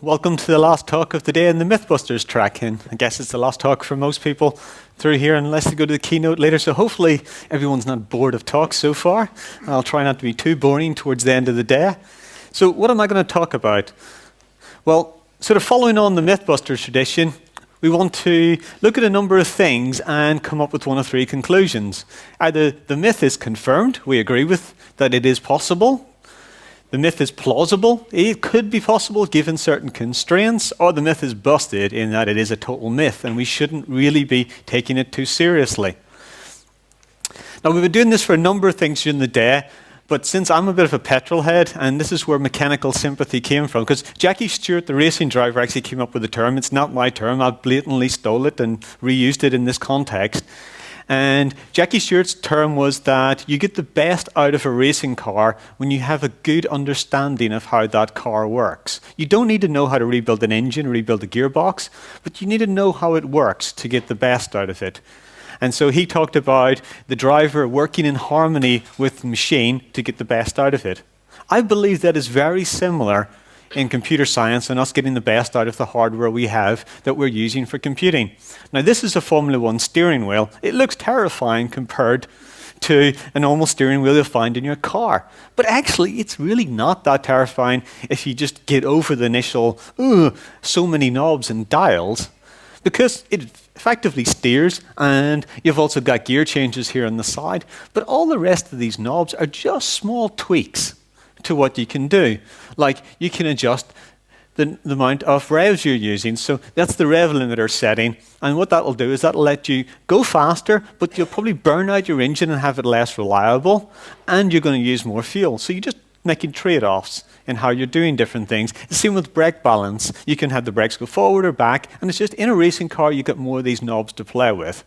welcome to the last talk of the day in the Mythbusters track. And I guess it's the last talk for most people through here, unless they go to the keynote later. So hopefully everyone's not bored of talks so far. I'll try not to be too boring towards the end of the day. So what am I going to talk about? Well, sort of following on the Mythbusters tradition, we want to look at a number of things and come up with one of three conclusions. Either the myth is confirmed, we agree with that it is possible. The myth is plausible, it could be possible given certain constraints, or the myth is busted in that it is a total myth and we shouldn't really be taking it too seriously. Now, we've been doing this for a number of things during the day, but since I'm a bit of a petrol head, and this is where mechanical sympathy came from, because Jackie Stewart, the racing driver, actually came up with the term. It's not my term, I blatantly stole it and reused it in this context. And Jackie Stewart's term was that you get the best out of a racing car when you have a good understanding of how that car works. You don't need to know how to rebuild an engine or rebuild a gearbox, but you need to know how it works to get the best out of it. And so he talked about the driver working in harmony with the machine to get the best out of it. I believe that is very similar in computer science and us getting the best out of the hardware we have that we're using for computing. Now, this is a Formula One steering wheel. It looks terrifying compared to a normal steering wheel you'll find in your car. But actually, it's really not that terrifying if you just get over the initial, so many knobs and dials, because it effectively steers, and you've also got gear changes here on the side. But all the rest of these knobs are just small tweaks to what you can do. Like, you can adjust the amount of revs you're using. So that's the rev limiter setting. And what that will do is that'll let you go faster, but you'll probably burn out your engine and have it less reliable, and you're going to use more fuel. So you're just making trade-offs in how you're doing different things. The same with brake balance. You can have the brakes go forward or back, and it's just in a racing car you get more of these knobs to play with.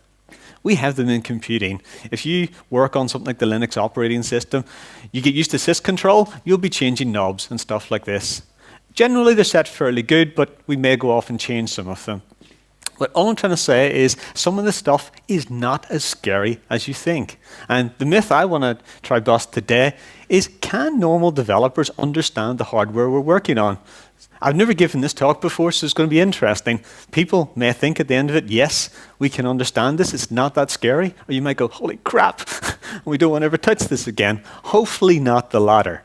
We have them in computing. If you work on something like the Linux operating system, you get used to syscontrol, you'll be changing knobs and stuff like this. Generally, they're set fairly good, but we may go off and change some of them. But all I'm trying to say is some of this stuff is not as scary as you think. And the myth I want to try bust today is, can normal developers understand the hardware we're working on? I've never given this talk before, so it's going to be interesting. People may think at the end of it, yes, we can understand this, it's not that scary. Or you might go, holy crap, we don't want to ever touch this again. Hopefully not the latter.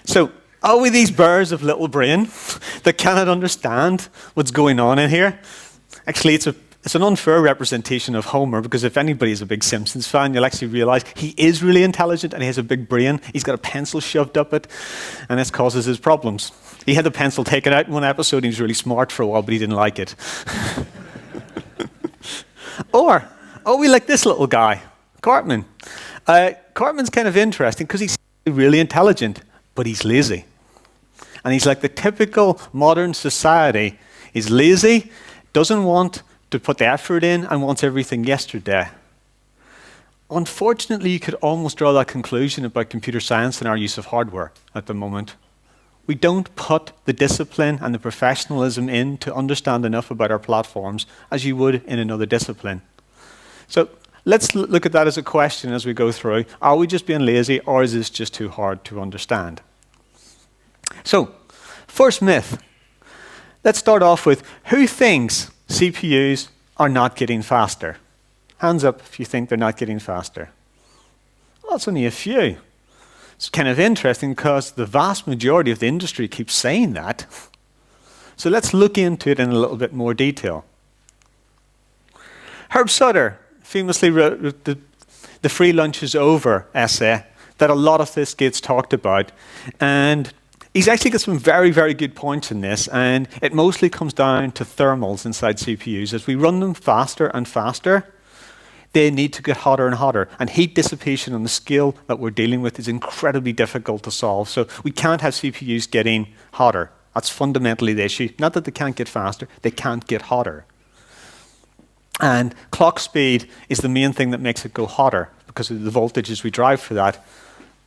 So, are we these bears of little brain that cannot understand what's going on in here? Actually, it's an unfair representation of Homer, because if anybody's a big Simpsons fan, you'll actually realize he is really intelligent and he has a big brain. He's got a pencil shoved up it, and this causes his problems. He had the pencil taken out in one episode, and he was really smart for a while, but he didn't like it. Or we like this little guy, Cartman. Cartman's kind of interesting because he's really intelligent, but he's lazy. And he's like the typical modern society. He's lazy, doesn't want to put the effort in, and wants everything yesterday. Unfortunately, you could almost draw that conclusion about computer science and our use of hardware at the moment. We don't put the discipline and the professionalism in to understand enough about our platforms as you would in another discipline. So let's look at that as a question as we go through. Are we just being lazy, or is this just too hard to understand? So, first myth. Let's start off with, who thinks CPUs are not getting faster? Hands up if you think they're not getting faster. Well, it's only a few. It's kind of interesting because the vast majority of the industry keeps saying that. So let's look into it in a little bit more detail. Herb Sutter famously wrote the Free Lunch is Over essay that a lot of this gets talked about. And he's actually got some very, very good points in this, and it mostly comes down to thermals inside CPUs. As we run them faster and faster, they need to get hotter and hotter. And heat dissipation on the scale that we're dealing with is incredibly difficult to solve. So we can't have CPUs getting hotter. That's fundamentally the issue. Not that they can't get faster, they can't get hotter. And clock speed is the main thing that makes it go hotter because of the voltages we drive for that.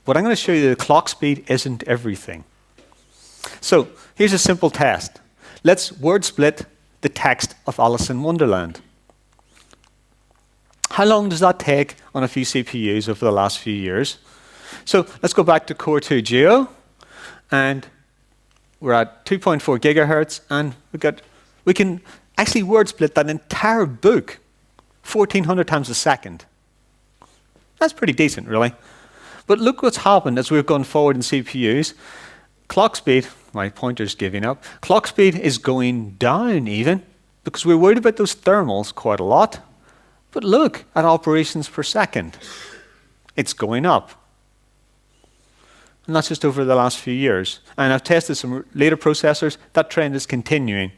But I'm going to show you that clock speed isn't everything. So here's a simple test. Let's word split the text of Alice in Wonderland. How long does that take on a few CPUs over the last few years? So let's go back to Core 2 Geo, and we're at 2.4 gigahertz, and we can actually word split that entire book 1,400 times a second. That's pretty decent, really. But look what's happened as we've gone forward in CPUs. Clock speed, my pointer's giving up, clock speed is going down even, because we're worried about those thermals quite a lot. But look at operations per second. It's going up. And that's just over the last few years. And I've tested some later processors. That trend is continuing.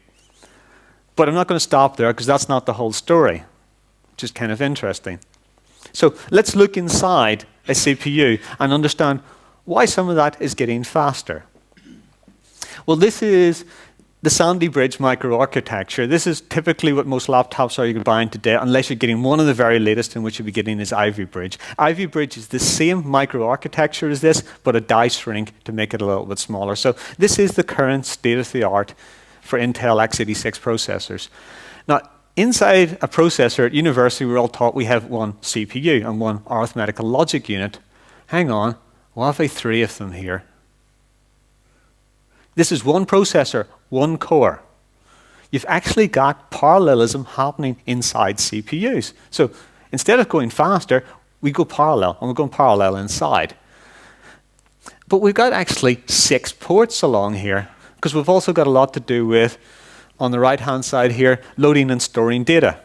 But I'm not going to stop there because that's not the whole story, which is kind of interesting. So let's look inside a CPU and understand why some of that is getting faster. Well, this is the Sandy Bridge microarchitecture. This is typically what most laptops are you're buying today, unless you're getting one of the very latest, in which you'll be getting is Ivy Bridge. Ivy Bridge is the same microarchitecture as this, but a die shrink to make it a little bit smaller. So this is the current state-of-the-art for Intel x86 processors. Now, inside a processor at university, we're all taught we have one CPU and one arithmetical logic unit. Hang on, we'll have 3 of them here. This is one processor, one core. You've actually got parallelism happening inside CPUs. So instead of going faster, we go parallel, and we're going parallel inside. But we've got actually 6 ports along here, because we've also got a lot to do with, on the right-hand side here, loading and storing data.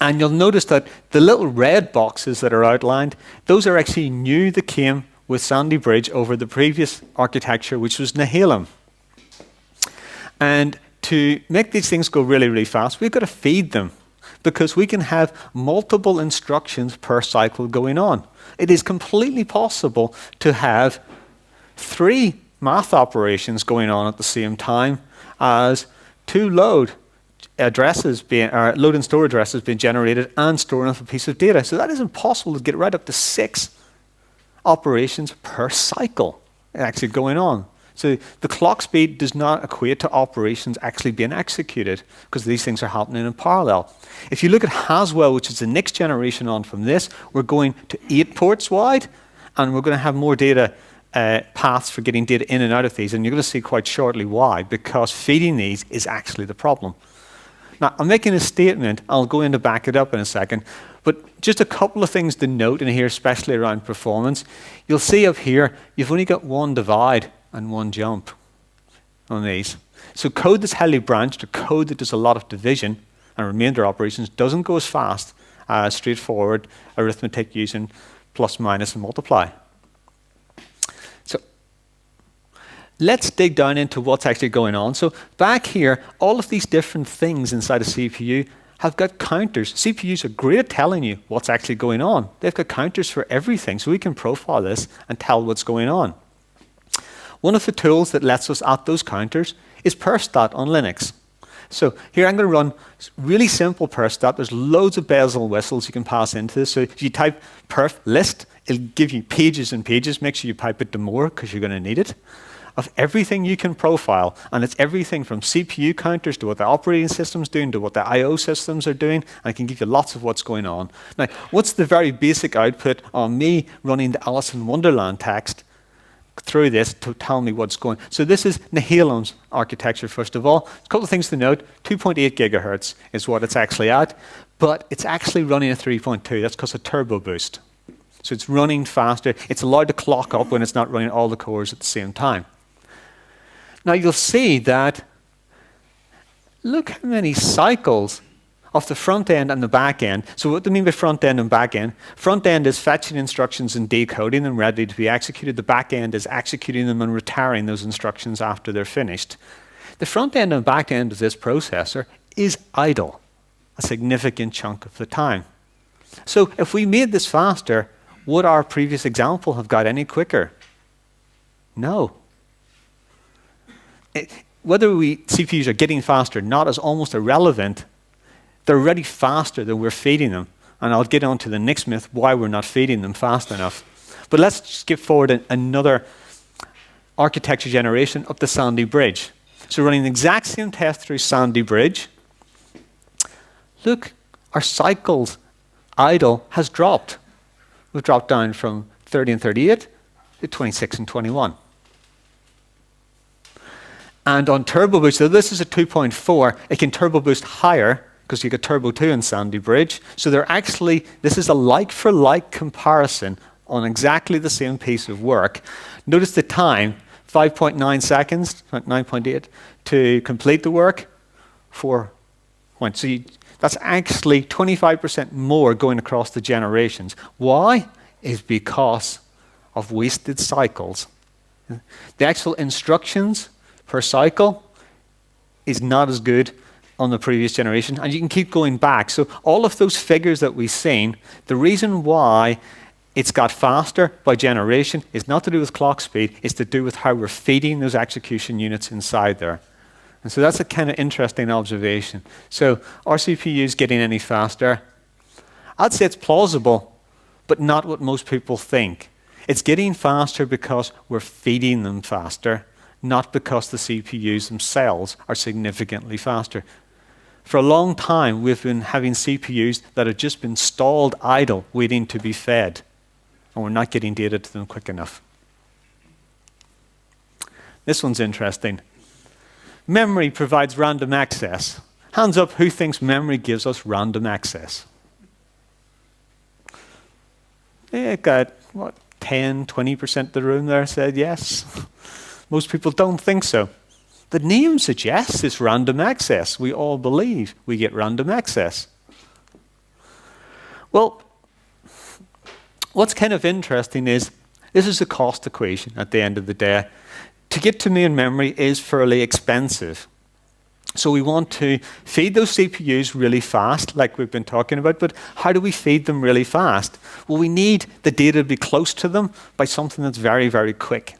And you'll notice that the little red boxes that are outlined, those are actually new that came with Sandy Bridge over the previous architecture, which was Nehalem. And to make these things go really, really fast, we've got to feed them, because we can have multiple instructions per cycle going on. It is completely possible to have 3 math operations going on at the same time as 2 load and store addresses being generated and storing off a piece of data. So that is impossible to get right up to 6 operations per cycle actually going on. So the clock speed does not equate to operations actually being executed, because these things are happening in parallel. If you look at Haswell, which is the next generation on from this, we're going to 8 ports wide, and we're going to have more data paths for getting data in and out of these, and you're going to see quite shortly why, because feeding these is actually the problem. Now, I'm making a statement. I'll go in to back it up in a second. But just a couple of things to note in here, especially around performance. You'll see up here, you've only got 1 divide and 1 jump on these. So code that's highly branched, or code that does a lot of division and remainder operations, doesn't go as fast as straightforward arithmetic using plus, minus, and multiply. So let's dig down into what's actually going on. So back here, all of these different things inside a CPU have got counters. CPUs are great at telling you what's actually going on. They've got counters for everything, so we can profile this and tell what's going on. One of the tools that lets us at those counters is perstat on Linux. So here I'm going to run really simple perstat. There's loads of bells and whistles you can pass into this. So if you type perf list, it'll give you pages and pages. Make sure you pipe it to more, because you're going to need it, of everything you can profile. And it's everything from CPU counters to what the operating system's doing to what the I/O systems are doing. And I can give you lots of what's going on. Now, what's the very basic output on me running the Alice in Wonderland text through this to tell me what's going on? So this is Nehalem's architecture, first of all. A couple of things to note. 2.8 gigahertz is what it's actually at, but it's actually running at 3.2. That's because of turbo boost. So it's running faster. It's allowed to clock up when it's not running all the cores at the same time. Now you'll see that, look how many cycles of the front end and the back end. So what do I mean by front end and back end? Front end is fetching instructions and decoding them ready to be executed. The back end is executing them and retiring those instructions after they're finished. The front end and back end of this processor is idle a significant chunk of the time. So if we made this faster, would our previous example have got any quicker? No. Whether CPUs are getting faster or not is almost irrelevant. They're already faster than we're feeding them. And I'll get on to the next myth, why we're not feeding them fast enough. But let's skip forward another architecture generation up the Sandy Bridge. So running the exact same test through Sandy Bridge. Look, our cycles idle has dropped. We've dropped down from 30 and 38 to 26 and 21. And on Turbo Boost, so this is a 2.4, it can Turbo Boost higher because you get Turbo 2 in Sandy Bridge. So this is a like-for-like comparison on exactly the same piece of work. Notice the time, 5.9 seconds, 9.8, to complete the work, 4 points. So that's actually 25% more going across the generations. Why? Is because of wasted cycles. The actual instructions per cycle is not as good on the previous generation, and you can keep going back. So all of those figures that we've seen, the reason why it's got faster by generation is not to do with clock speed, it's to do with how we're feeding those execution units inside there. And so that's a kind of interesting observation. So are CPUs getting any faster? I'd say it's plausible, but not what most people think. It's getting faster because we're feeding them faster, not because the CPUs themselves are significantly faster. For a long time, we've been having CPUs that have just been stalled idle, waiting to be fed, and we're not getting data to them quick enough. This one's interesting. Memory provides random access. Hands up, who thinks memory gives us random access? Yeah, got, 10, 20% of the room there said yes. Most people don't think so. The name suggests it's random access. We all believe we get random access. Well, what's kind of interesting is this is a cost equation at the end of the day. To get to main memory is fairly expensive. So we want to feed those CPUs really fast, like we've been talking about, but how do we feed them really fast? Well, we need the data to be close to them by something that's very, very quick.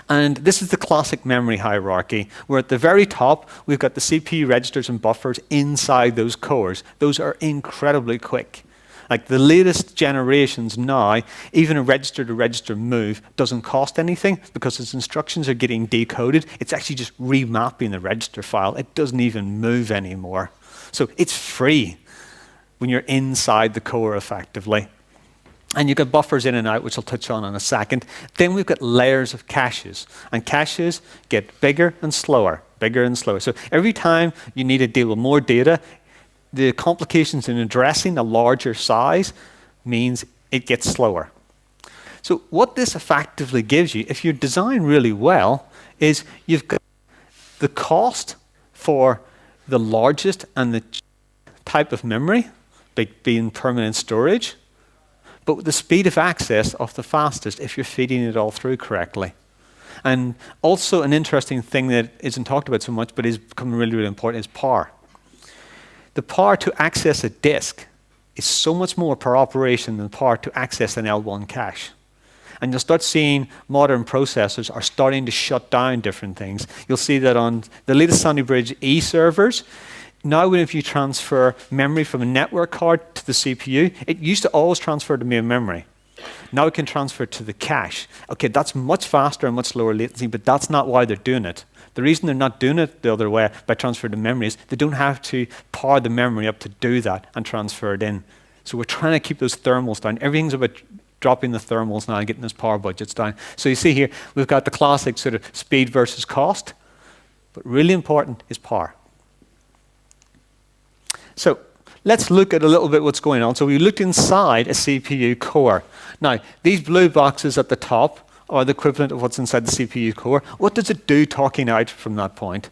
And this is the classic memory hierarchy, where at the very top, we've got the CPU registers and buffers inside those cores. Those are incredibly quick. Like the latest generations now, even a register-to-register move doesn't cost anything because its instructions are getting decoded. It's actually just remapping the register file. It doesn't even move anymore. So it's free when you're inside the core effectively. And you've got buffers in and out, which I'll touch on in a second. Then we've got layers of caches. And caches get bigger and slower, bigger and slower. So every time you need to deal with more data, the complications in addressing a larger size means it gets slower. So what this effectively gives you, if you design really well, is you've got the cost for the largest and the type of memory, being permanent storage, but with the speed of access of the fastest if you're feeding it all through correctly. And also an interesting thing that isn't talked about so much but is becoming really, really important is power. The power to access a disk is so much more per operation than the power to access an L1 cache. And you'll start seeing modern processors are starting to shut down different things. You'll see that on the latest Sandy Bridge E servers. Now, if you transfer memory from a network card to the CPU, it used to always transfer to main memory. Now it can transfer to the cache. Okay, that's much faster and much lower latency, but that's not why they're doing it. The reason they're not doing it the other way by transfer to memory is they don't have to power the memory up to do that and transfer it in. So we're trying to keep those thermals down. Everything's about dropping the thermals now and getting those power budgets down. So you see here, we've got the classic sort of speed versus cost, but really important is power. So let's look at a little bit what's going on. So we looked inside a CPU core. Now, these blue boxes at the top are the equivalent of what's inside the CPU core. What does it do talking out from that point?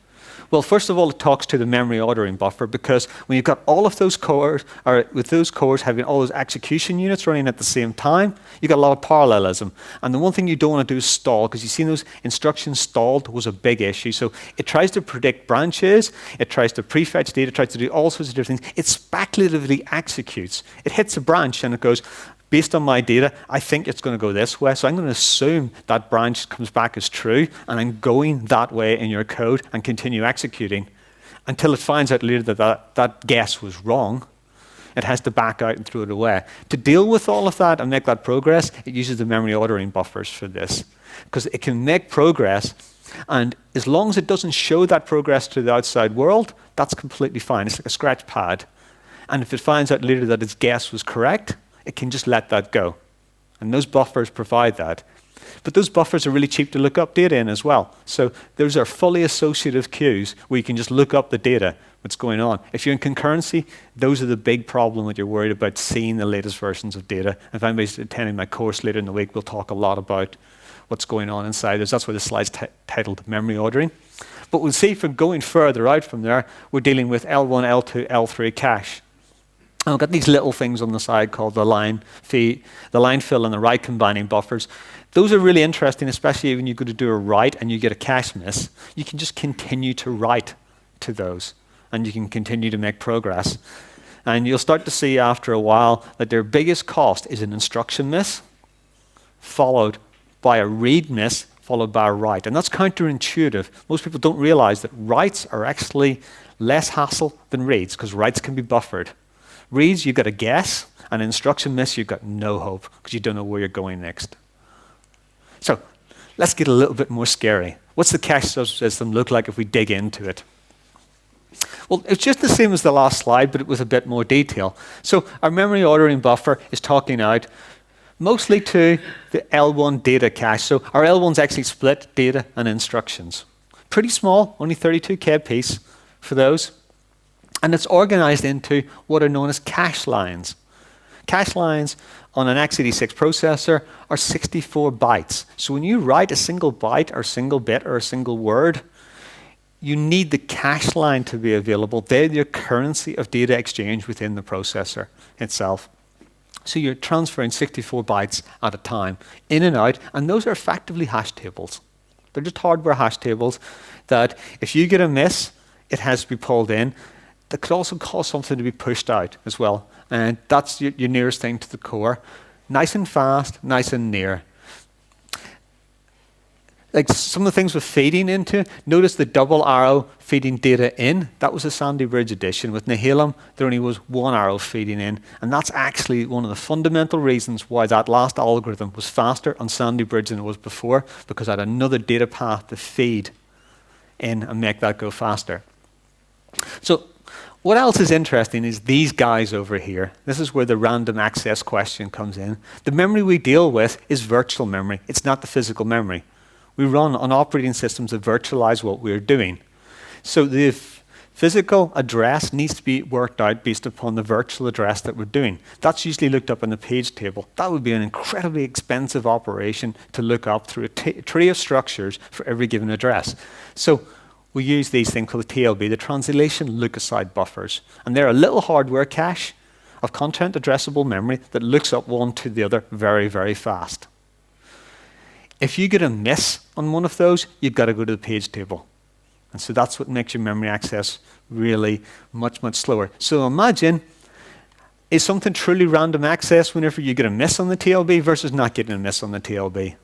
Well, first of all, it talks to the memory ordering buffer, because when you've got all of those cores, or with those cores having all those execution units running at the same time, you've got a lot of parallelism. And the one thing you don't want to do is stall, because you've seen those instructions stalled was a big issue. So it tries to predict branches, it tries to prefetch data, it tries to do all sorts of different things. It speculatively executes. It hits a branch and it goes, based on my data, I think it's going to go this way, so I'm going to assume that branch comes back as true, and I'm going that way in your code and continue executing until it finds out later that that guess was wrong. It has to back out and throw it away. To deal with all of that and make that progress, it uses the memory ordering buffers for this, because it can make progress, and as long as it doesn't show that progress to the outside world, that's completely fine. It's like a scratch pad. And if it finds out later that its guess was correct, it can just let that go. And those buffers provide that. But those buffers are really cheap to look up data in as well. So those are fully associative queues where you can just look up the data, what's going on. If you're in concurrency, those are the big problem that you're worried about seeing the latest versions of data. If anybody's attending my course later in the week, we'll talk a lot about what's going on inside those. That's why the slide's titled Memory Ordering. But we'll see from going further out from there, we're dealing with L1, L2, L3 cache. And we've got these little things on the side called the line fill and the write combining buffers. Those are really interesting, especially when you go to do a write and you get a cache miss. You can just continue to write to those, and you can continue to make progress. And you'll start to see after a while that their biggest cost is an instruction miss, followed by a read miss, followed by a write. And that's counterintuitive. Most people don't realize that writes are actually less hassle than reads, because writes can be buffered. Reads, you've got to guess, and instruction miss, you've got no hope, because you don't know where you're going next. So let's get a little bit more scary. What's the cache subsystem look like if we dig into it? Well, it's just the same as the last slide, but with a bit more detail. So our memory ordering buffer is talking out mostly to the L1 data cache. So our L1's actually split data and instructions. Pretty small, only 32K piece for those. And it's organized into what are known as cache lines. Cache lines on an x86 processor are 64 bytes. So when you write a single byte or single bit or a single word, you need the cache line to be available. They're your currency of data exchange within the processor itself. So you're transferring 64 bytes at a time, in and out, and those are effectively hash tables. They're just hardware hash tables that if you get a miss, it has to be pulled in. That could also cause something to be pushed out as well. And that's your nearest thing to the core. Nice and fast, nice and near. Like some of the things we're feeding into, notice the double arrow feeding data in. That was a Sandy Bridge edition. With Nehalem, there only was one arrow feeding in. And that's actually one of the fundamental reasons why that last algorithm was faster on Sandy Bridge than it was before, because I had another data path to feed in and make that go faster. So what else is interesting is these guys over here. This is where the random access question comes in. The memory we deal with is virtual memory. It's not the physical memory. We run on operating systems that virtualize what we're doing. So the physical address needs to be worked out based upon the virtual address that we're doing. That's usually looked up in the page table. That would be an incredibly expensive operation to look up through a tree of structures for every given address. So we use these things called the TLB, the translation look-aside buffers. And they're a little hardware cache of content addressable memory that looks up one to the other very, very fast. If you get a miss on one of those, you've got to go to the page table. And so that's what makes your memory access really much, much slower. So imagine, is something truly random access whenever you get a miss on the TLB versus not getting a miss on the TLB?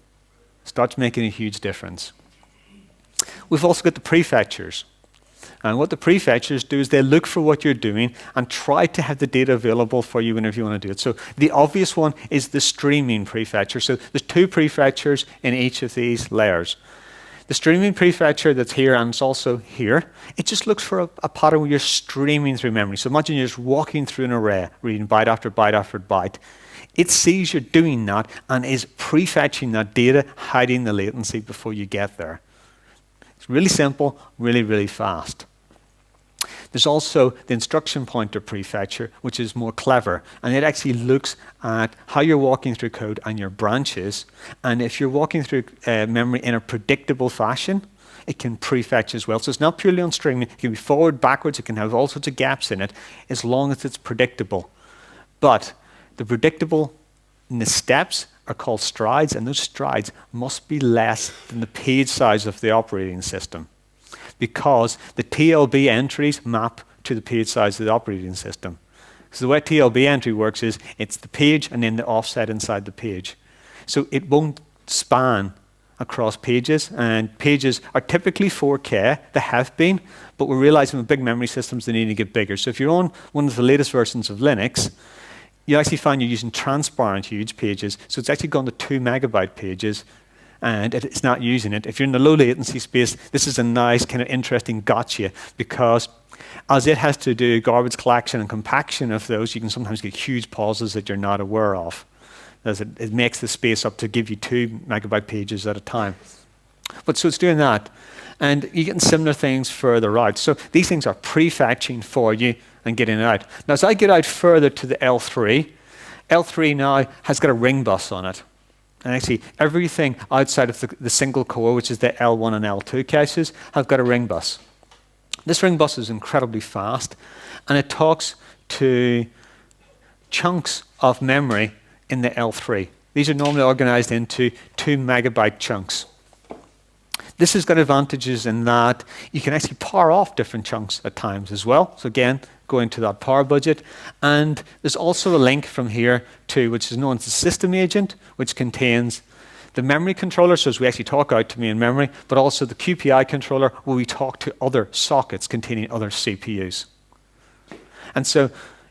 Starts making a huge difference. We've also got the prefetchers. And what the prefetchers do is they look for what you're doing and try to have the data available for you whenever you want to do it. So the obvious one is the streaming prefetcher. So there's two prefetchers in each of these layers. The streaming prefetcher that's here and it's also here, it just looks for a pattern where you're streaming through memory. So imagine you're just walking through an array, reading byte after byte after byte. It sees you're doing that and is prefetching that data, hiding the latency before you get there. It's really simple, really, really fast. There's also the instruction pointer prefetcher, which is more clever, and it actually looks at how you're walking through code and your branches, and if you're walking through memory in a predictable fashion, it can prefetch as well. So it's not purely on streaming. It can be forward, backwards, it can have all sorts of gaps in it, as long as it's predictable. But the predictable in the steps are called strides, and those strides must be less than the page size of the operating system, because the TLB entries map to the page size of the operating system. So the way TLB entry works is it's the page and then the offset inside the page. So it won't span across pages, and pages are typically 4K, they have been, but we're realizing with big memory systems they need to get bigger. So if you're on one of the latest versions of Linux, you actually find you're using transparent huge pages, so it's actually gone to 2 megabyte pages, and it's not using it. If you're in the low latency space, this is a nice kind of interesting gotcha, because as it has to do garbage collection and compaction of those, you can sometimes get huge pauses that you're not aware of. as it makes the space up to give you 2 megabyte pages at a time. But so it's doing that. And you're getting similar things further out. So these things are prefetching for you and getting it out. Now, as I get out further to the L3, L3 now has got a ring bus on it. And actually, everything outside of the single core, which is the L1 and L2 caches, have got a ring bus. This ring bus is incredibly fast, and it talks to chunks of memory in the L3. These are normally organized into 2 megabyte chunks. This has got advantages in that you can actually power off different chunks at times as well. So again, go into that power budget. And there's also a link from here to, which is known as the system agent, which contains the memory controller, so as we actually talk out to me in memory, but also the QPI controller, where we talk to other sockets containing other CPUs. And so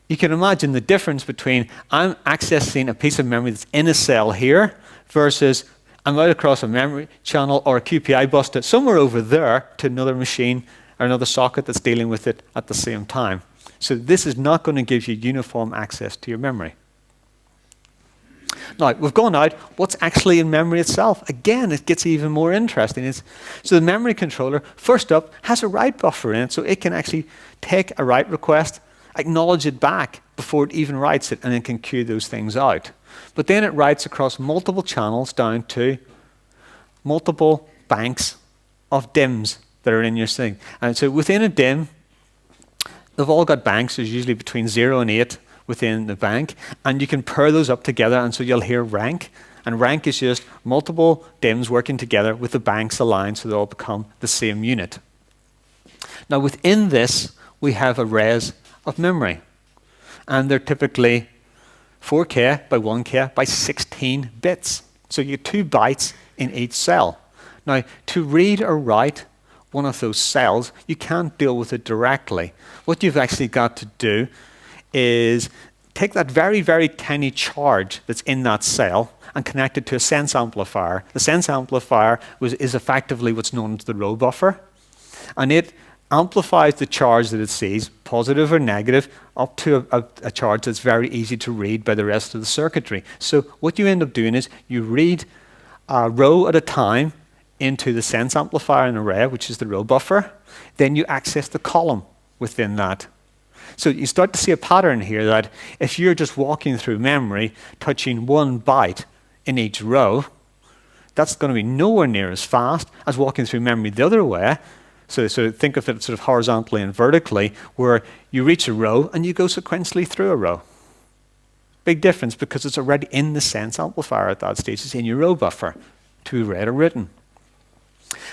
you can imagine the difference between I'm accessing a piece of memory that's in a cell here versus I'm out across a memory channel or a QPI bus to somewhere over there to another machine or another socket that's dealing with it at the same time. So this is not going to give you uniform access to your memory. Now, we've gone out. What's actually in memory itself? Again, it gets even more interesting. So the memory controller, first up, has a write buffer in it, so it can actually take a write request, acknowledge it back before it even writes it, and then can queue those things out. But then it writes across multiple channels down to multiple banks of DIMMs that are in your thing. And so within a DIMM, they've all got banks. There's usually between 0 and 8 within the bank. And you can pair those up together, and so you'll hear rank. And rank is just multiple DIMMs working together with the banks aligned so they all become the same unit. Now within this, we have arrays of memory. And they're typically 4K by 1K by 16 bits. So you get 2 bytes in each cell. Now, to read or write one of those cells, you can't deal with it directly. What you've actually got to do is take that very, very tiny charge that's in that cell and connect it to a sense amplifier. The sense amplifier is effectively what's known as the row buffer. And it amplifies the charge that it sees, positive or negative, up to a charge that's very easy to read by the rest of the circuitry. So what you end up doing is you read a row at a time into the sense amplifier and array, which is the row buffer. Then you access the column within that. So you start to see a pattern here that if you're just walking through memory, touching 1 byte in each row, that's going to be nowhere near as fast as walking through memory the other way. So think of it sort of horizontally and vertically, where you reach a row and you go sequentially through a row. Big difference because it's already in the sense amplifier at that stage. It's in your row buffer to be read or written.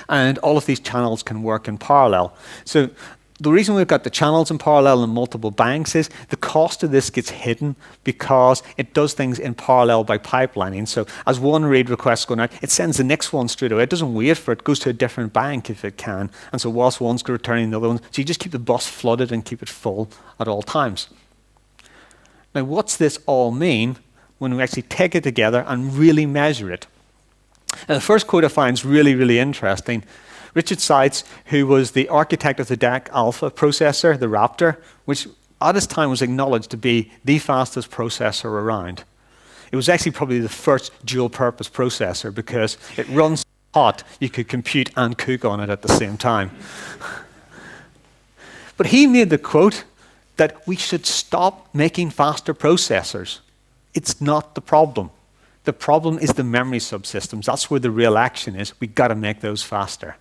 And all of these channels can work in parallel. So the reason we've got the channels in parallel and multiple banks is the cost of this gets hidden because it does things in parallel by pipelining. So as one read request is going out, it sends the next one straight away. It doesn't wait for it. It goes to a different bank if it can. And so whilst one's returning the other one, so you just keep the bus flooded and keep it full at all times. Now, what's this all mean when we actually take it together and really measure it? Now, the first quote I find is really, really interesting. Richard Seitz, who was the architect of the DEC Alpha processor, the Raptor, which at its time was acknowledged to be the fastest processor around. It was actually probably the first dual-purpose processor because it runs hot, you could compute and cook on it at the same time. But he made the quote that we should stop making faster processors. It's not the problem. The problem is the memory subsystems. That's where the real action is. We've got to make those faster.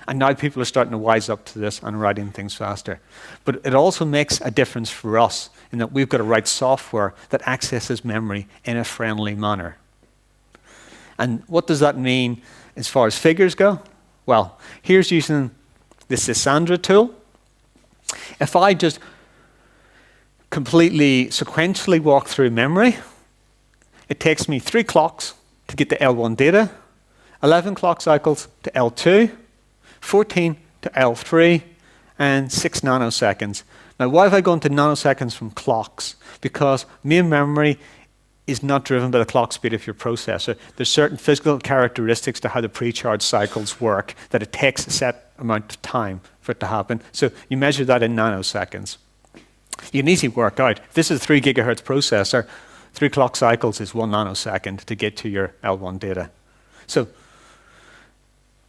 And now people are starting to wise up to this and writing things faster. But it also makes a difference for us in that we've got to write software that accesses memory in a friendly manner. And what does that mean as far as figures go? Well, here's using the Sysandra tool. If I just completely sequentially walk through memory, it takes me 3 clocks to get the L1 data, 11 clock cycles to L2, 14 to L3, and 6 nanoseconds. Now, why have I gone to nanoseconds from clocks? Because main memory is not driven by the clock speed of your processor. There's certain physical characteristics to how the pre-charge cycles work that it takes a set amount of time for it to happen. So you measure that in nanoseconds. You can easily work out, if this is a 3 gigahertz processor, 3 clock cycles is 1 nanosecond to get to your L1 data. So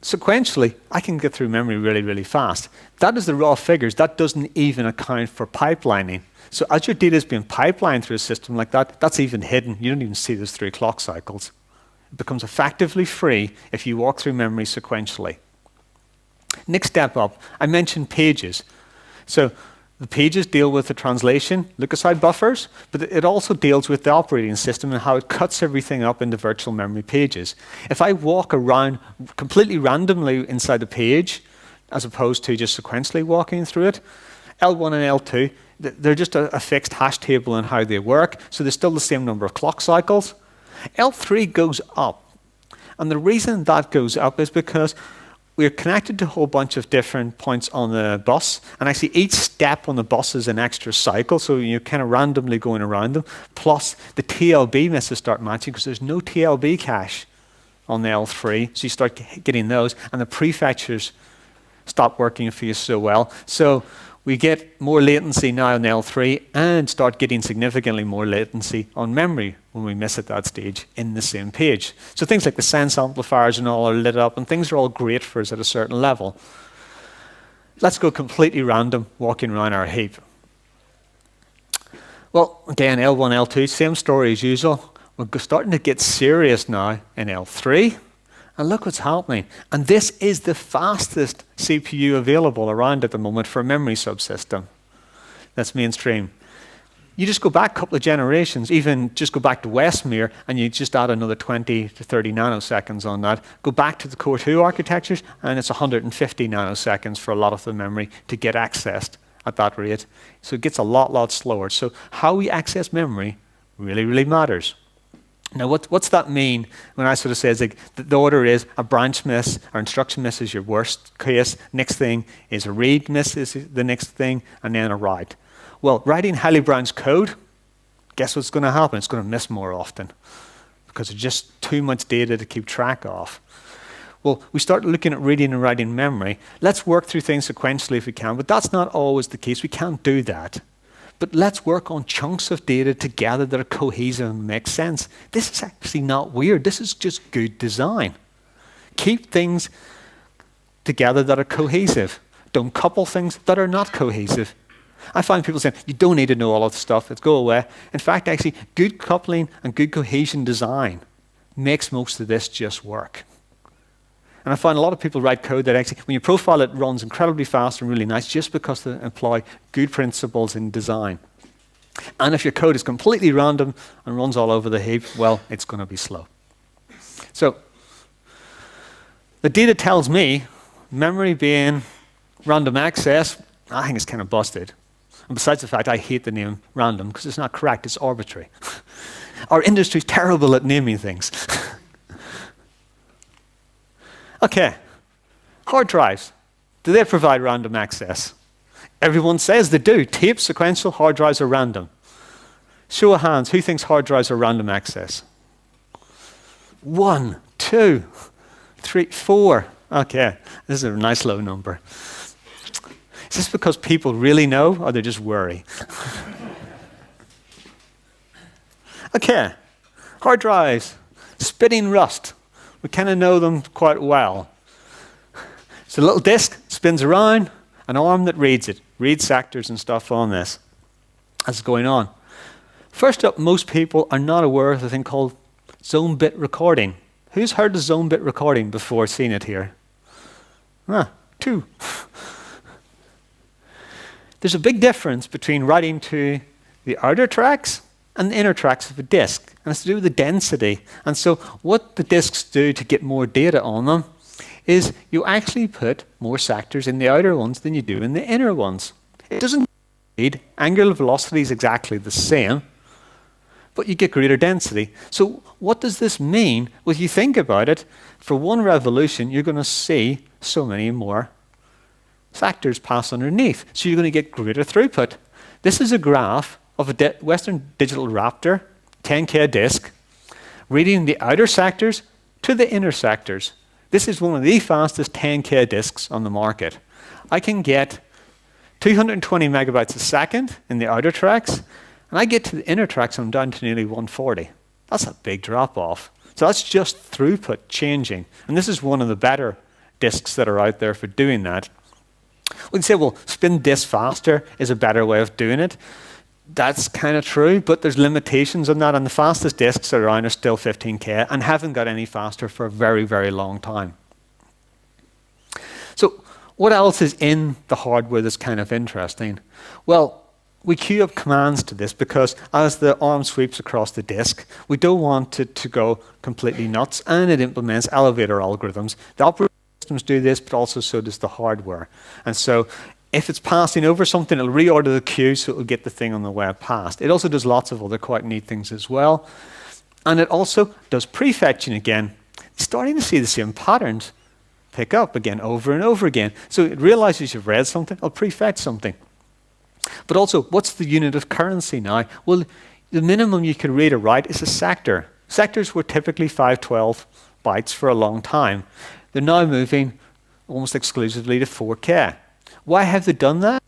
sequentially, I can get through memory really, really fast. That is the raw figures. That doesn't even account for pipelining. So as your data is being pipelined through a system like that, that's even hidden. You don't even see those 3 clock cycles. It becomes effectively free if you walk through memory sequentially. Next step up, I mentioned pages. So the pages deal with the translation, look-aside buffers, but it also deals with the operating system and how it cuts everything up into virtual memory pages. If I walk around completely randomly inside the page, as opposed to just sequentially walking through it, L1 and L2, they're just a fixed hash table in how they work, so there's still the same number of clock cycles. L3 goes up, and the reason that goes up is because we're connected to a whole bunch of different points on the bus, and actually each step on the bus is an extra cycle, so you're kind of randomly going around them. Plus, the TLB misses start matching because there's no TLB cache on the L3, so you start getting those, and the prefetchers stop working for you so well. So we get more latency now on L3 and start getting significantly more latency on memory when we miss at that stage in the same page. So things like the sense amplifiers and all are lit up, and things are all great for us at a certain level. Let's go completely random, walking around our heap. Well, again, L1, L2, same story as usual. We're starting to get serious now in L3. And look what's happening. And this is the fastest CPU available around at the moment for a memory subsystem. That's mainstream. You just go back a couple of generations, even just go back to Westmere, and you just add another 20 to 30 nanoseconds on that. Go back to the Core 2 architectures, and it's 150 nanoseconds for a lot of the memory to get accessed at that rate. So it gets a lot slower. So how we access memory really, really matters. Now, what's that mean when I sort of say like, the order is a branch miss or instruction miss is your worst case, next thing is a read miss is the next thing, and then a write. Well, writing highly branched code, guess what's going to happen? It's going to miss more often because there's just too much data to keep track of. Well, we start looking at reading and writing memory. Let's work through things sequentially if we can, but that's not always the case. We can't do that. But let's work on chunks of data together that are cohesive and make sense. This is actually not weird. This is just good design. Keep things together that are cohesive. Don't couple things that are not cohesive. I find people saying, you don't need to know all of the stuff, let's go away. In fact, actually, good coupling and good cohesion design makes most of this just work. And I find a lot of people write code that actually, when you profile it, runs incredibly fast and really nice just because they employ good principles in design. And if your code is completely random and runs all over the heap, well, it's going to be slow. So the data tells me memory being random access, I think it's kind of busted. And besides the fact I hate the name random because it's not correct, it's arbitrary. Our industry's terrible at naming things. Okay, hard drives, do they provide random access? Everyone says they do. Tape, sequential, hard drives are random. Show of hands, who thinks hard drives are random access? 1, 2, 3, 4. Okay, this is a nice low number. Is this because people really know, or they just worry? Okay, hard drives, spitting rust. We kind of know them quite well. It's a little disk, spins around, an arm that reads it, reads sectors and stuff on this. That's going on. First up, most people are not aware of a thing called zone bit recording. Who's heard of zone bit recording before seeing it here? 2. There's a big difference between writing to the outer tracks and the inner tracks of a disk. And it's to do with the density. And so what the disks do to get more data on them is you actually put more sectors in the outer ones than you do in the inner ones. It doesn't need angular velocity is exactly the same, but you get greater density. So what does this mean? Well, if you think about it, for one revolution, you're going to see so many more sectors pass underneath. So you're going to get greater throughput. This is a graph of a Western Digital Raptor 10K disk, reading the outer sectors to the inner sectors. This is one of the fastest 10K disks on the market. I can get 220 megabytes a second in the outer tracks And I get to the inner tracks and I'm down to nearly 140. That's a big drop off. So that's just throughput changing. And this is one of the better disks that are out there for doing that. We can say, well, spin disk faster is a better way of doing it. That's kind of true, but there's limitations on that, and the fastest disks around are still 15K and haven't got any faster for a very, very long time. So what else is in the hardware that's kind of interesting? Well, we queue up commands to this because as the arm sweeps across the disk, we don't want it to go completely nuts, and it implements elevator algorithms. The operating systems do this, but also so does the hardware. And so if it's passing over something, it'll reorder the queue so it'll get the thing on the way past. It also does lots of other quite neat things as well. And it also does prefetching again. It's starting to see the same patterns pick up again over and over again. So it realizes you've read something, it'll prefetch something. But also, what's the unit of currency now? Well, the minimum you can read or write is a sector. Sectors were typically 512 bytes for a long time. They're now moving almost exclusively to 4K. Why have they done that?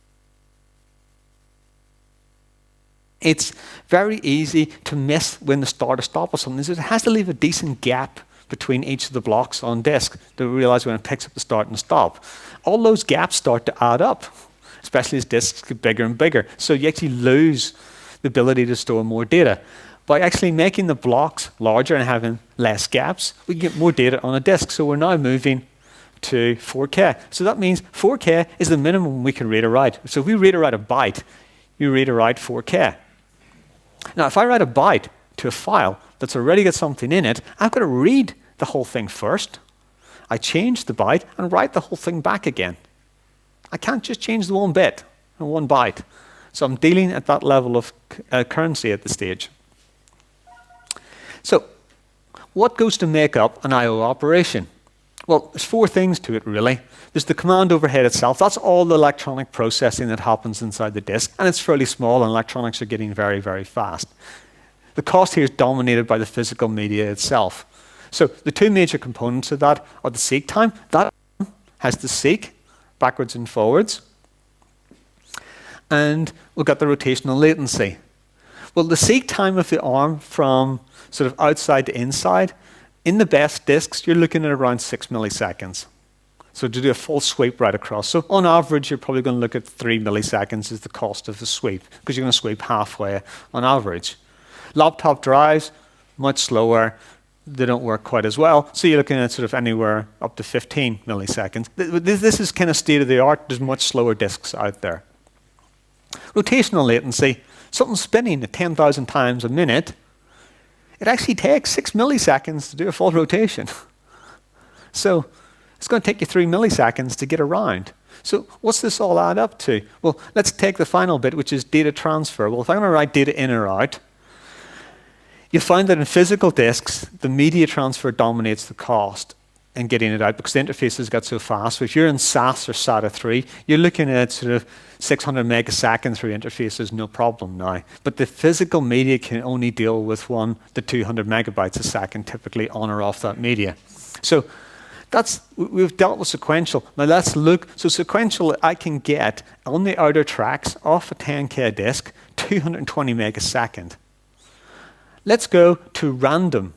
It's very easy to miss when the start or stop of something. So it has to leave a decent gap between each of the blocks on disk to realize when it picks up the start and stop. All those gaps start to add up, especially as disks get bigger and bigger. So you actually lose the ability to store more data. By actually making the blocks larger and having less gaps, we can get more data on a disk. So we're now moving to 4K. So that means 4K is the minimum we can read or write. So if we read or write a byte, you read or write 4K. Now, if I write a byte to a file that's already got something in it, I've got to read the whole thing first. I change the byte and write the whole thing back again. I can't just change the one bit and one byte. So I'm dealing at that level of currency at this stage. So what goes to make up an I/O operation? Well, there's four things to it, really. There's the command overhead itself. That's all the electronic processing that happens inside the disk, and it's fairly small, and electronics are getting very, very fast. The cost here is dominated by the physical media itself. So the two major components of that are the seek time. That has the seek backwards and forwards. And we've got the rotational latency. Well, the seek time of the arm from sort of outside to inside, in the best disks, you're looking at around 6 milliseconds. So to do a full sweep right across. So on average, you're probably going to look at 3 milliseconds is the cost of the sweep, because you're going to sweep halfway on average. Laptop drives, much slower. They don't work quite as well. So you're looking at sort of anywhere up to 15 milliseconds. This is kind of state of the art. There's much slower disks out there. Rotational latency, something spinning at 10,000 times a minute, it actually takes 6 milliseconds to do a full rotation. So it's going to take you 3 milliseconds to get around. So what's this all add up to? Well, let's take the final bit, which is data transfer. Well, if I'm going to write data in or out, you'll find that in physical disks, the media transfer dominates the cost in getting it out because the interfaces got so fast. So if you're in SAS or SATA 3, you're looking at sort of 600 megaseconds through interfaces, no problem now. But the physical media can only deal with 1 to 200 megabytes a second, typically on or off that media. So we've dealt with sequential. Now let's look. So sequential, I can get on the outer tracks off a 10K disk, 220 megasecond. Let's go to randomly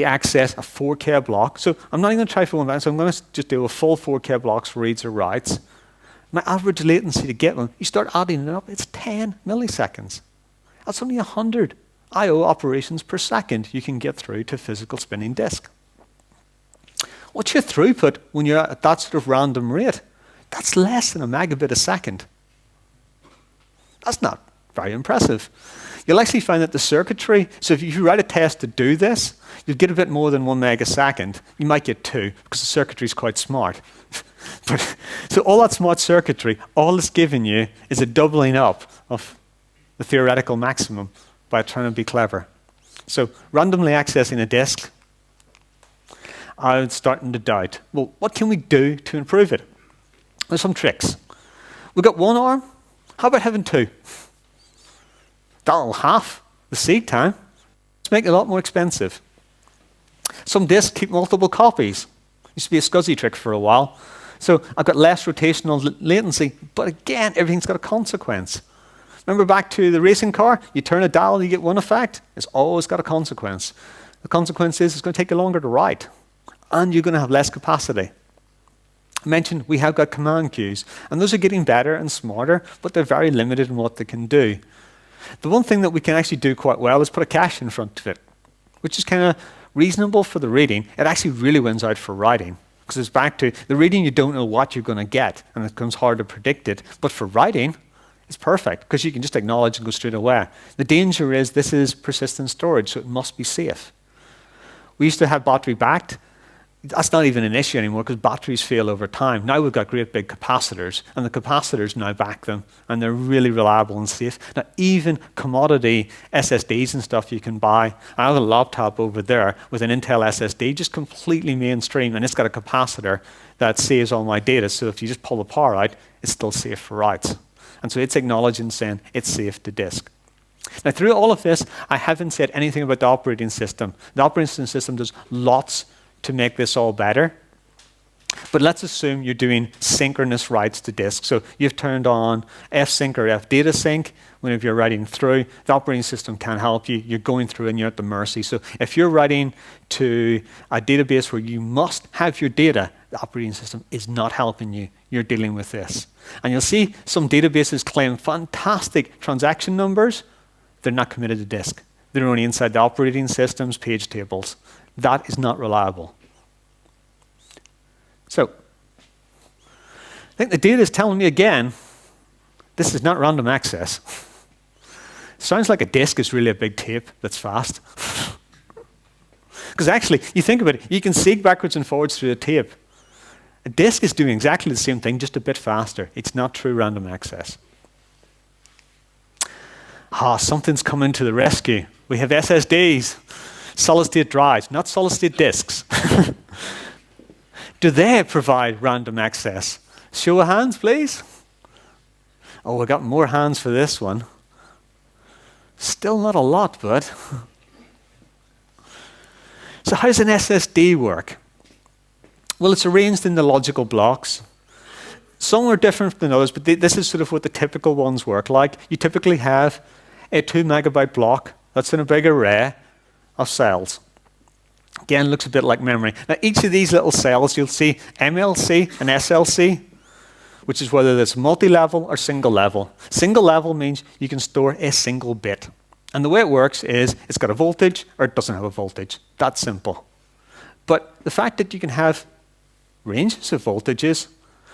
access a 4K block. So I'm not even going to try for one back, so I'm going to just do a full 4K blocks, reads or writes. My average latency to get one, you start adding it up, it's 10 milliseconds. That's only 100 I/O operations per second you can get through to a physical spinning disk. What's your throughput when you're at that sort of random rate? That's less than a megabit a second. That's not very impressive. You'll actually find that the circuitry, so if you write a test to do this, you'll get a bit more than 1 megasecond. You might get 2, because the circuitry is quite smart. So all that smart circuitry, all it's giving you is a doubling up of the theoretical maximum by trying to be clever. So randomly accessing a disk, I'm starting to doubt. Well, what can we do to improve it? There's some tricks. We've got one arm. How about having 2? That'll half the seed time. Let's make it a lot more expensive. Some disks keep multiple copies. Used to be a SCSI trick for a while. So I've got less rotational latency, but again, everything's got a consequence. Remember back to the racing car? You turn a dial, you get one effect. It's always got a consequence. The consequence is it's going to take you longer to write, and you're going to have less capacity. I mentioned we have got command queues, and those are getting better and smarter, but they're very limited in what they can do. The one thing that we can actually do quite well is put a cache in front of it, which is kind of reasonable for the reading. It actually really wins out for writing, because it's back to the reading, you don't know what you're going to get, and it becomes hard to predict it. But for writing, it's perfect, because you can just acknowledge and go straight away. The danger is this is persistent storage, so it must be safe. We used to have battery backed. That's not even an issue anymore because batteries fail over time. Now we've got great big capacitors, and the capacitors now back them, and they're really reliable and safe. Now, even commodity SSDs and stuff you can buy. I have a laptop over there with an Intel SSD, just completely mainstream, and it's got a capacitor that saves all my data. So if you just pull the power out, it's still safe for writes. And so it's acknowledging saying it's safe to disk. Now, through all of this, I haven't said anything about the operating system. The operating system does lots to make this all better. But let's assume you're doing synchronous writes to disk. So you've turned on fsync or fdata sync whenever you're writing through. The operating system can help you. You're going through and you're at the mercy. So if you're writing to a database where you must have your data, the operating system is not helping you. You're dealing with this. And you'll see some databases claim fantastic transaction numbers. They're not committed to disk. They're only inside the operating system's page tables. That is not reliable. So, I think the data is telling me again, this is not random access. Sounds like a disk is really a big tape that's fast. Because actually, you think about it, you can seek backwards and forwards through a tape. A disk is doing exactly the same thing, just a bit faster. It's not true random access. Something's coming to the rescue. We have SSDs. Solid-state drives, not solid-state disks. Do they provide random access? Show of hands, please. Oh, we got more hands for this one. Still not a lot, but. So how does an SSD work? Well, it's arranged in the logical blocks. Some are different than others, but this is sort of what the typical ones work like. You typically have a 2 megabyte block that's in a big array of cells. Again, looks a bit like memory. Now, each of these little cells, you'll see MLC and SLC, which is whether it's multi-level or single level. Single level means you can store a single bit. And the way it works is it's got a voltage or it doesn't have a voltage. That's simple. But the fact that you can have ranges of voltages,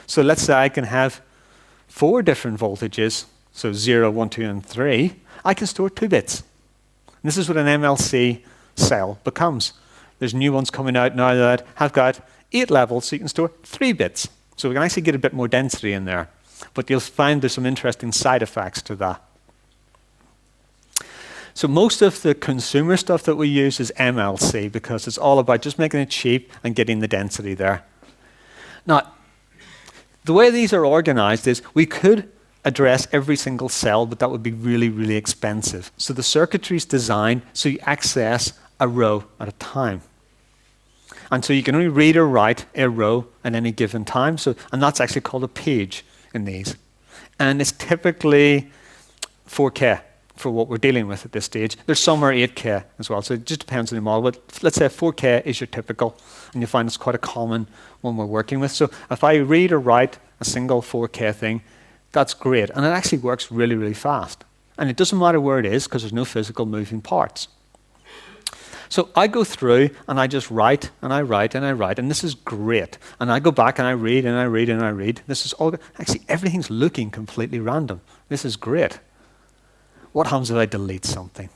so let's say I can have 4 different voltages, so 0, 1, 2, and 3, I can store 2 bits. And this is what an MLC cell becomes. There's new ones coming out now that have got 8 levels, so you can store 3 bits. So we can actually get a bit more density in there. But you'll find there's some interesting side effects to that. So most of the consumer stuff that we use is MLC because it's all about just making it cheap and getting the density there. Now, the way these are organized is we could address every single cell, but that would be really, really expensive. So the circuitry is designed so you access a row at a time. And so you can only read or write a row at any given time. And that's actually called a page in these. And it's typically 4K for what we're dealing with at this stage. There's some are 8K as well, so it just depends on the model. But let's say 4K is your typical, and you'll find it's quite a common one we're working with. So if I read or write a single 4K thing, that's great. And it actually works really, really fast. And it doesn't matter where it is because there's no physical moving parts. So I go through and I just write and I write and I write, and this is great. And I go back and I read and I read and I read. This is all, actually everything's looking completely random. This is great. What happens if I delete something?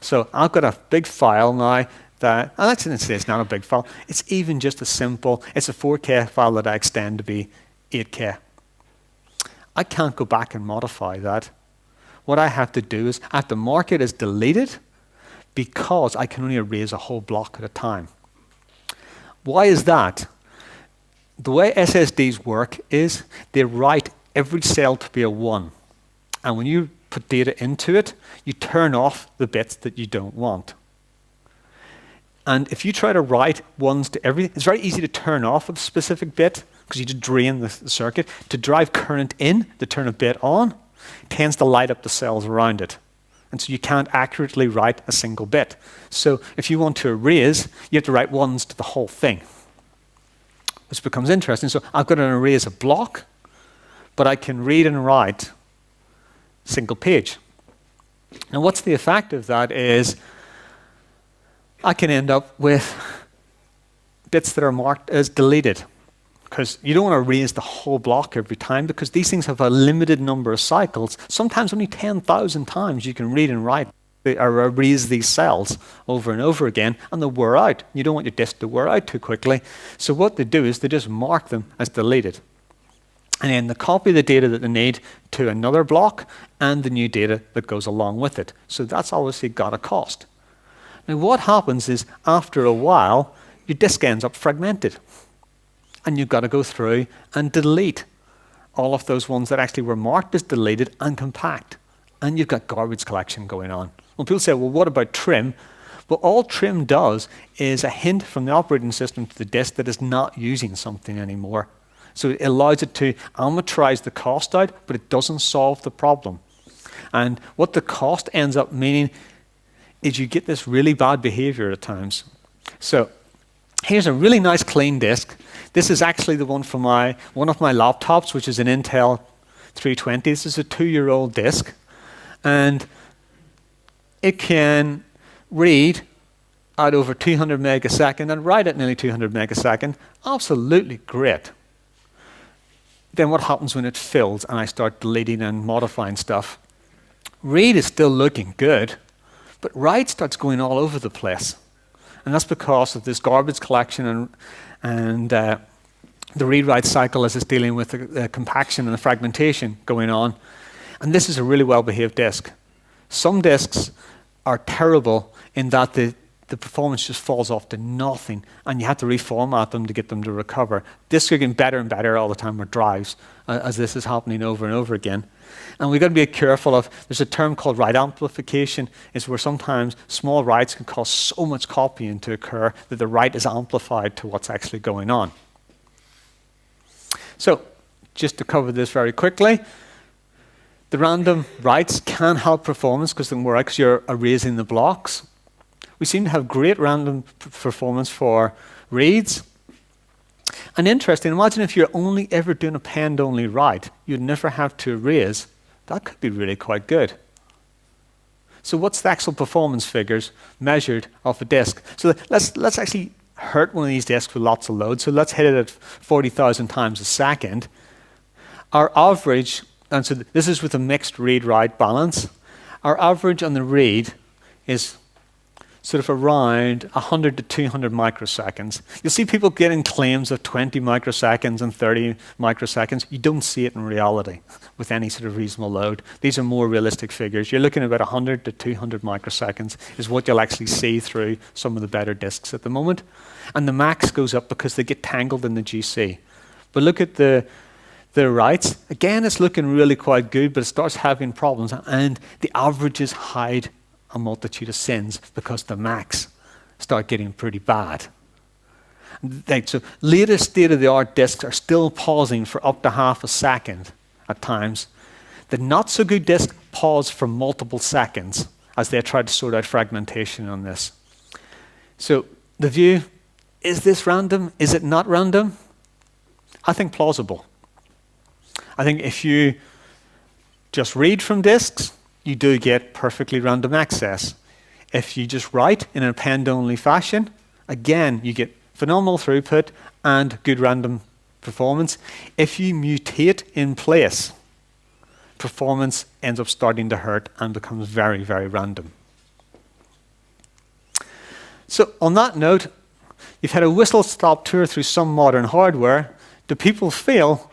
So I've got a big file now that, and that's it's not a big file. It's even just a simple, it's a 4K file that I extend to be 8K. I can't go back and modify that. What I have to do is I have to mark it as deleted because I can only erase a whole block at a time. Why is that? The way SSDs work is they write every cell to be a 1. And when you put data into it, you turn off the bits that you don't want. And if you try to write ones to everything, it's very easy to turn off a specific bit because you just drain the circuit. To drive current in, to turn a bit on, tends to light up the cells around it. And so you can't accurately write a single bit. So if you want to erase, you have to write ones to the whole thing, which becomes interesting. So I've got an erase a block, but I can read and write single page. Now what's the effect of that is I can end up with bits that are marked as deleted, because you don't want to erase the whole block every time, because these things have a limited number of cycles. Sometimes only 10,000 times you can read and write or erase these cells over and over again, and they'll wear out. You don't want your disk to wear out too quickly. So what they do is they just mark them as deleted. And then they copy the data that they need to another block and the new data that goes along with it. So that's obviously got a cost. Now what happens is after a while, your disk ends up fragmented. And you've got to go through and delete all of those ones that actually were marked as deleted and compact. And you've got garbage collection going on. Well, people say, well, what about trim? Well, all trim does is a hint from the operating system to the disk that is not using something anymore. So it allows it to amortize the cost out, but it doesn't solve the problem. And what the cost ends up meaning is you get this really bad behavior at times. So here's a really nice clean disk. This is actually the one from one of my laptops, which is an Intel 320. This is a 2-year-old disk. And it can read at over 200 megasecond and write at nearly 200 megasecond. Absolutely great. Then what happens when it fills and I start deleting and modifying stuff? Read is still looking good, but write starts going all over the place. And that's because of this garbage collection and the read-write cycle as it's dealing with the compaction and the fragmentation going on. And this is a really well-behaved disk. Some disks are terrible in that the performance just falls off to nothing, and you have to reformat them to get them to recover. Disks are getting better and better all the time, or drives, as this is happening over and over again. And we've got to be careful of, there's a term called write amplification, is where sometimes small writes can cause so much copying to occur that the write is amplified to what's actually going on. So, just to cover this very quickly, the random writes can help performance because you're erasing the blocks. We seem to have great random performance for reads. And interesting, imagine if you're only ever doing append-only write, you'd never have to erase. That could be really quite good. So what's the actual performance figures measured off a disk? So let's actually hurt one of these disks with lots of load. So let's hit it at 40,000 times a second. Our average, and so this is with a mixed read-write balance, our average on the read is sort of around 100 to 200 microseconds. You'll see people getting claims of 20 microseconds and 30 microseconds. You don't see it in reality with any sort of reasonable load. These are more realistic figures. You're looking at about 100 to 200 microseconds is what you'll actually see through some of the better disks at the moment. And the max goes up because they get tangled in the GC. But look at the writes. Again, it's looking really quite good, but it starts having problems. And the averages hide a multitude of sins because the Macs start getting pretty bad. So later state-of-the-art disks are still pausing for up to half a second at times. The not-so-good disks pause for multiple seconds as they try to sort out fragmentation on this. So the view, is this random? Is it not random? I think plausible. I think if you just read from disks, you do get perfectly random access. If you just write in an append-only fashion, again, you get phenomenal throughput and good random performance. If you mutate in place, performance ends up starting to hurt and becomes very, very random. So on that note, you've had a whistle-stop tour through some modern hardware. Do people feel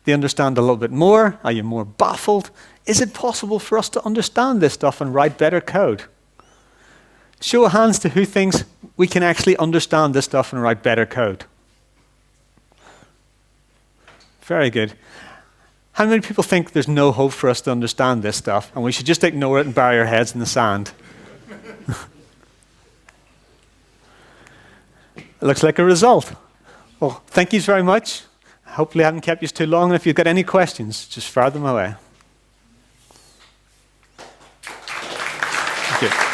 they understand a little bit more? Are you more baffled? Is it possible for us to understand this stuff and write better code? Show of hands to who thinks we can actually understand this stuff and write better code. Very good. How many people think there's no hope for us to understand this stuff and we should just ignore it and bury our heads in the sand? It looks like a result. Well, thank you very much. Hopefully I haven't kept you too long. And if you've got any questions, just fire them away. Good.